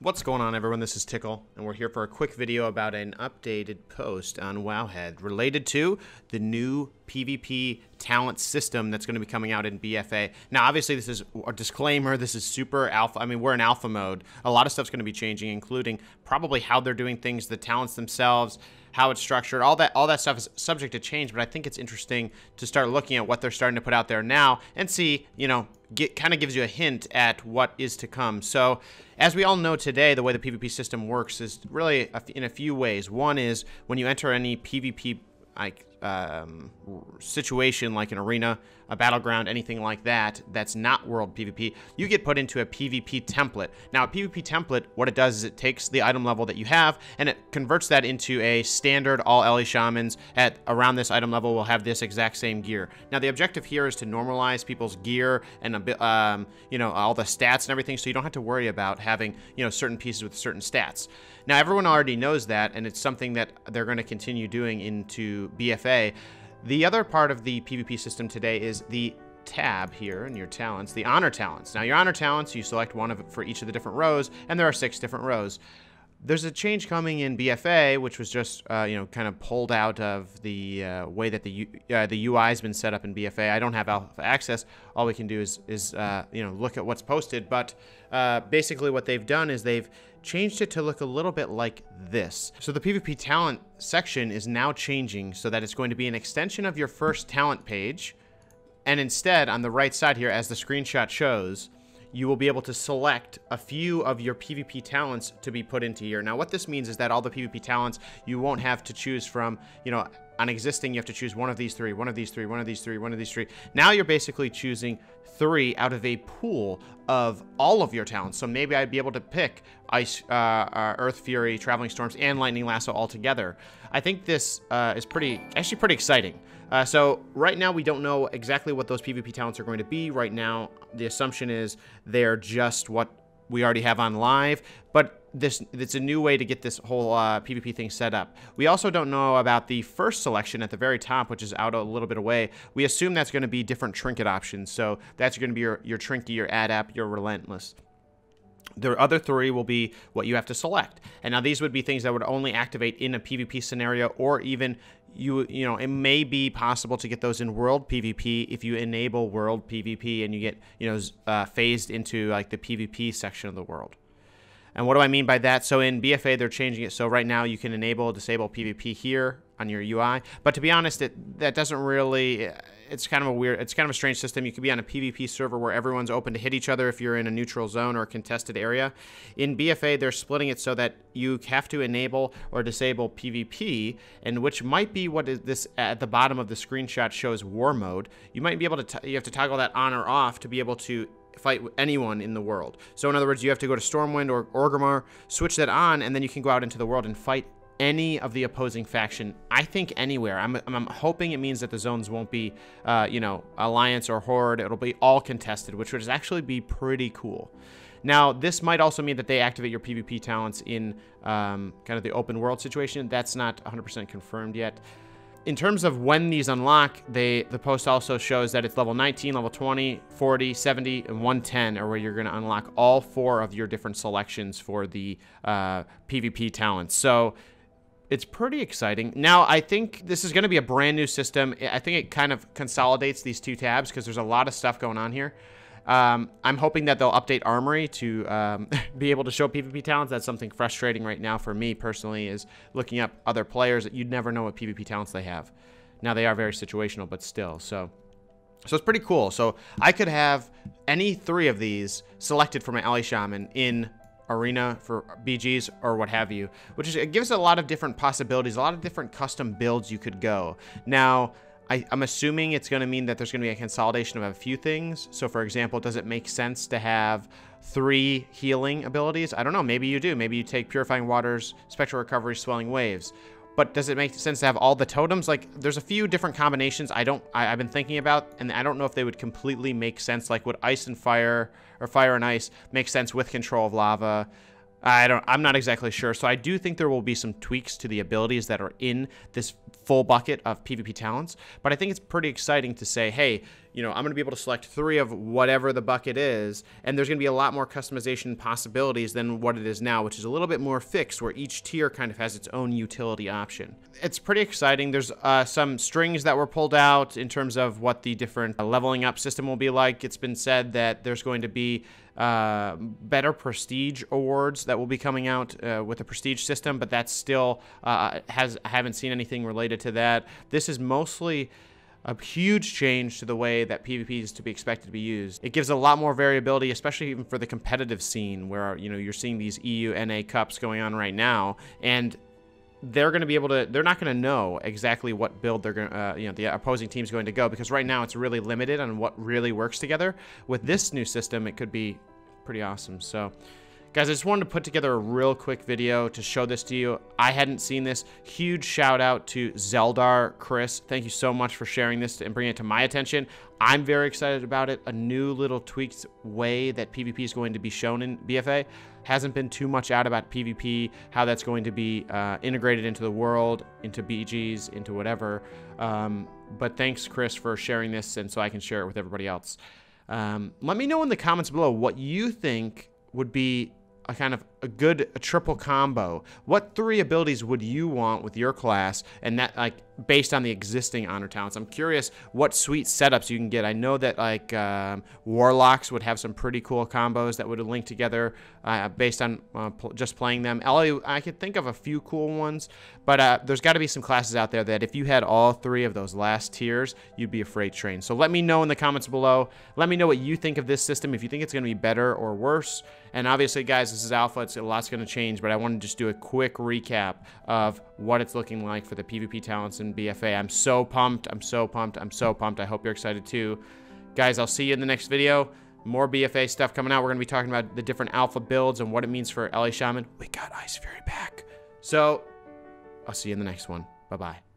What's going on, everyone? This is Tiqqle, and we're here for a quick video about an updated post on Wowhead related to the new PvP talent system that's going to be coming out in BFA. Now, obviously, this is a disclaimer. This is super alpha. I mean, we're in alpha mode. A lot of stuff's going to be changing, including probably how they're doing things, the talents themselves, how it's structured. All that stuff is subject to change, but I think it's interesting to start looking at what they're starting to put out there now and see, you know, kind of gives you a hint at what is to come. So, as we all know today, the way the PvP system works is really in a few ways. One is when you enter any PvP situation, like an arena, a battleground, anything like that, that's not world PvP, you get put into a PvP template. Now, a PvP template, what it does is it takes the item level that you have and it converts that into a standard all LE shamans at around this item level will have this exact same gear. Now, the objective here is to normalize people's gear and a bit, you know, all the stats and everything, so you don't have to worry about having, you know, certain pieces with certain stats. Now, everyone already knows that, and it's something that they're going to continue doing into BFA. The other part of the PvP system today is the tab here in your talents, the honor talents. Now, your honor talents, you select one of it for each of the different rows, and there are 6 different rows. There's a change coming in BFA, which was just, you know, kind of pulled out of the way that the UI has been set up in BFA. I don't have alpha access. All we can do is you know, look at what's posted. But basically what they've done is they've changed it to look a little bit like this. So the PvP talent section is now changing so that it's going to be an extension of your first talent page. And instead, on the right side here, as the screenshot shows, you will be able to select a few of your PvP talents to be put into here. Now, what this means is that all the PvP talents, you won't have to choose from, you know, on existing, you have to choose one of these 3, one of these 3, one of these 3, one of these 3. Now you're basically choosing 3 out of a pool of all of your talents. So maybe I'd be able to pick Ice, Earth Fury, Traveling Storms, and Lightning Lasso all together. I think this is actually pretty exciting. So right now we don't know exactly what those PvP talents are going to be. Right now the assumption is they're just what we already have on live, but it's a new way to get this whole PvP thing set up. We also don't know about the first selection at the very top, which is out a little bit away. We assume that's going to be different trinket options. So that's going to be your Trinky, your Adapt, your Relentless. The other 3 will be what you have to select. And now these would be things that would only activate in a PvP scenario, or even you know, it may be possible to get those in world PvP if you enable world PvP and you get, you know, phased into like the PvP section of the world. And what do I mean by that? So in BFA, they're changing it. So right now you can enable, disable PvP here on your UI. But to be honest, that doesn't really, it's kind of a strange system. You could be on a PvP server where everyone's open to hit each other if you're in a neutral zone or a contested area. In BFA, they're splitting it so that you have to enable or disable PvP, and which might be what is this at the bottom of the screenshot shows war mode. You might be able to, you have to toggle that on or off to be able to fight anyone in the world. So in other words, you have to go to Stormwind or Orgrimmar, switch that on, and then you can go out into the world and fight any of the opposing faction. I think anywhere. I'm hoping it means that the zones won't be, you know, Alliance or Horde. It'll be all contested, which would actually be pretty cool. Now, this might also mean that they activate your PvP talents in kind of the open world situation. That's not 100% confirmed yet. In terms of when these unlock, the post also shows that it's level 19, level 20, 40, 70, and 110 are where you're going to unlock all 4 of your different selections for the PvP talents. So it's pretty exciting. Now, I think this is going to be a brand new system. I think it kind of consolidates these 2 tabs because there's a lot of stuff going on here. I'm hoping that they'll update Armory to be able to show PvP talents. That's something frustrating right now for me personally, is looking up other players that you'd never know what PvP talents they have. Now, they are very situational, but still. So it's pretty cool. So I could have any 3 of these selected for my LE Shaman in Arena for BGs or what have you, which is, it gives a lot of different possibilities, a lot of different custom builds you could go. Now, I'm assuming it's going to mean that there's going to be a consolidation of a few things. So, for example, does it make sense to have 3 healing abilities? I don't know. Maybe you do. Maybe you take Purifying Waters, Spectral Recovery, Swelling Waves. But does it make sense to have all the totems? Like, there's a few different combinations I've been thinking about, and I don't know if they would completely make sense. Like, would Ice and Fire, or Fire and Ice, make sense with Control of Lava? I'm not exactly sure. So I do think there will be some tweaks to the abilities that are in this full bucket of PvP talents. But I think it's pretty exciting to say, hey, you know, I'm going to be able to select 3 of whatever the bucket is, and there's going to be a lot more customization possibilities than what it is now, which is a little bit more fixed, where each tier kind of has its own utility option. It's pretty exciting. There's some strings that were pulled out in terms of what the different leveling up system will be like. It's been said that there's going to be better prestige awards that will be coming out with the prestige system, but that's still I haven't seen anything related to that. This is mostly a huge change to the way that PvP is to be expected to be used. It gives a lot more variability, especially even for the competitive scene, where, you know, you're seeing these EU NA cups going on right now, and they're going to be able to, they're not going to know exactly what build they're going to, you know, the opposing team's going to go, because right now it's really limited on what really works together. With this new system, it could be pretty awesome. So, guys, I just wanted to put together a real quick video to show this to you. I hadn't seen this. Huge shout out to ZAELDAR, Chris. Thank you so much for sharing this and bringing it to my attention. I'm very excited about it. A new little tweaked way that PvP is going to be shown in BFA. Hasn't been too much out about PvP, how that's going to be integrated into the world, into BGs, into whatever. But thanks, Chris, for sharing this, and so I can share it with everybody else. Let me know in the comments below what you think would be a kind of a triple combo. What 3 abilities would you want with your class, and that, like, based on the existing honor talents? I'm curious what sweet setups you can get. I know that, like, warlocks would have some pretty cool combos that would link together based on just playing them. I could think of a few cool ones, but there's got to be some classes out there that if you had all 3 of those last tiers, you'd be a freight train. So let me know in the comments below. Let me know what you think of this system, if you think it's going to be better or worse. And obviously, guys, this is alpha. A lot's going to change, but I wanted to just do a quick recap of what it's looking like for the PvP talents in BFA. I'm so pumped. I'm so pumped. I'm so pumped. I hope you're excited too. Guys, I'll see you in the next video. More BFA stuff coming out. We're going to be talking about the different alpha builds and what it means for LA Shaman. We got Ice Fury back. So, I'll see you in the next one. Bye-bye.